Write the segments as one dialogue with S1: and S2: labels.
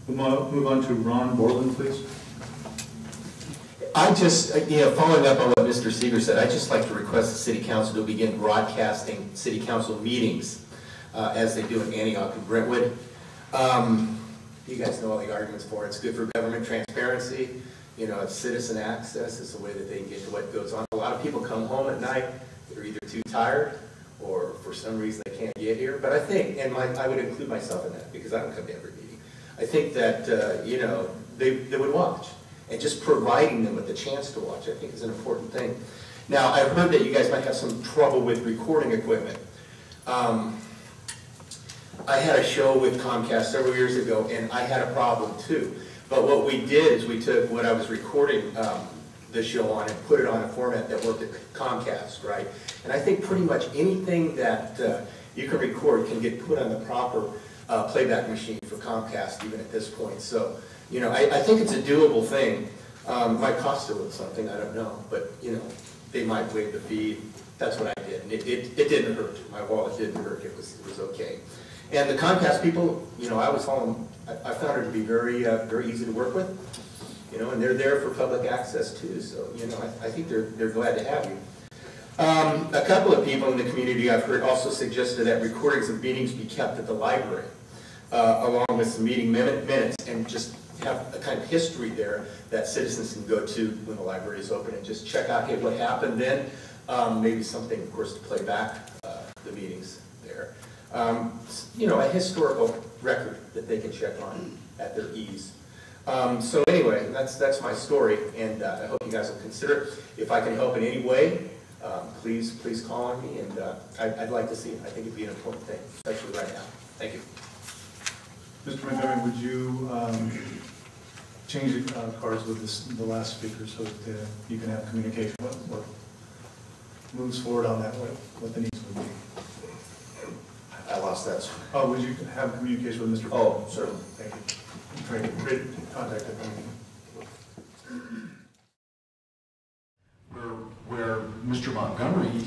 S1: We'll move on to Ron Borland, please.
S2: I just, following up on what Mr. Seeger said, I'd just like to request the City Council to begin broadcasting City Council meetings as they do in Antioch and Brentwood. You guys know all the arguments for it. It's good for government transparency. It's citizen access. It's a way that they can get to what goes on. A lot of people come home at night. They're either too tired or for some reason they can't get here. But I think, and I would include myself in that because I don't come to every meeting. I think that, they would watch. And just providing them with the chance to watch, I think, is an important thing. Now, I've heard that you guys might have some trouble with recording equipment. I had a show with Comcast several years ago, and I had a problem too. But what we did is we took what I was recording the show on and put it on a format that worked at Comcast, right? And I think pretty much anything that you can record can get put on the proper playback machine for Comcast, even at this point. So, I think it's a doable thing. Might cost a little something, I don't know. But, they might waive the fee. That's what I did. And it didn't hurt. My wallet didn't hurt. It was okay. And the Comcast people, I always found I found her to be very, very easy to work with. And they're there for public access too. So, I think they're glad to have you. A couple of people in the community I've heard also suggested that recordings of meetings be kept at the library, along with some meeting minutes, and just have a kind of history there that citizens can go to when the library is open and just check out, hey, what happened then. Maybe something, of course, to play back the meetings there. A historical record that they can check on at their ease. So anyway, that's my story, and I hope you guys will consider it. If I can help in any way, please call on me, and I'd like to see it. I think it'd be an important thing, especially right now. Thank you.
S1: Mr. Montgomery, would you change cards with the last speaker so that you can have communication with what moves forward on that, what the needs would be?
S2: I lost that.
S1: Oh, would you have communication with Mr.
S2: Oh, certainly.
S1: Thank you. I'm trying to create contact with him.
S3: Where Mr. Montgomery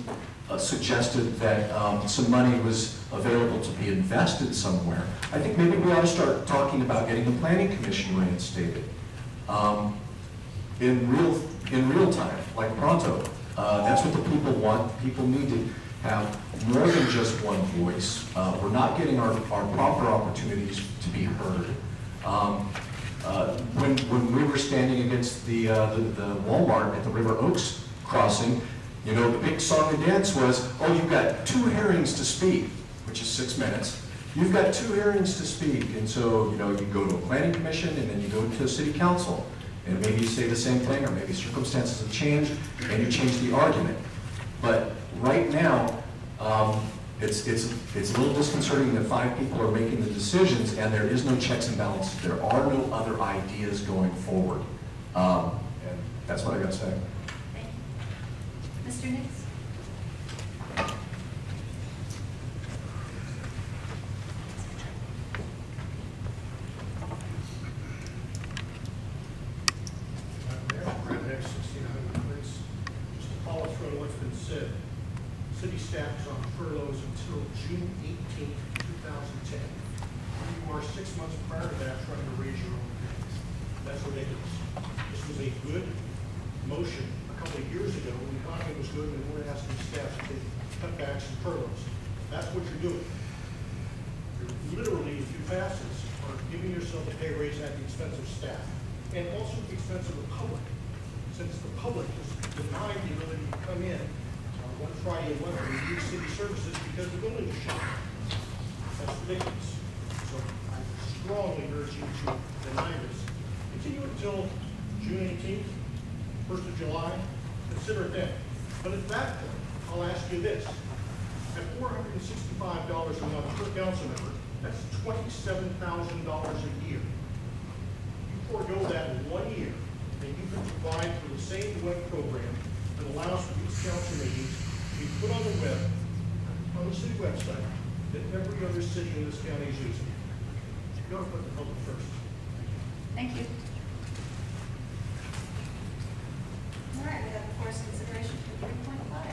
S3: suggested that some money was available to be invested somewhere, I think maybe we ought to start talking about getting the Planning Commission reinstated in real time, like pronto. That's what the people want. People need to have more than just one voice. We're not getting our proper opportunities to be heard. When we were standing against the Walmart at the River Oaks crossing, the big song and dance was, oh, you've got 2 hearings to speak, which is 6 minutes. You've got 2 hearings to speak, and so, you go to a planning commission, and then you go to a city council, and maybe you say the same thing, or maybe circumstances have changed, and you change the argument. But right now, it's a little disconcerting that 5 people are making the decisions, and there is no checks and balances. There are no other ideas going forward, and that's what I got to say.
S4: Mr. Nix?
S5: Just to follow through on what's been said, city staff is on furloughs until June 18th, 2010. You are 6 months prior to that trying to raise your own fees. That's ridiculous. This was a good motion a couple of years ago when the economy was good and we weren't asking staff to take cutbacks and furloughs. That's what you're doing. You're literally, if you pass this, are giving yourself a pay raise at the expense of staff and also at the expense of the public, since the public is denied the ability to come in on one Friday a month and need city services because the building is shut. That's ridiculous. So I strongly urge you to deny this. Continue until June 18th. 1st of July, consider it then. But at that point, I'll ask you this. At $465 a month per council member, that's $27,000 a year. You forego that in 1 year, and you can provide for the same web program that allows for these council meetings to be put on the web, on the city website, that every other city in this county is using. You got to put the public first.
S4: Thank you. All right, we have the force consideration for 3.5.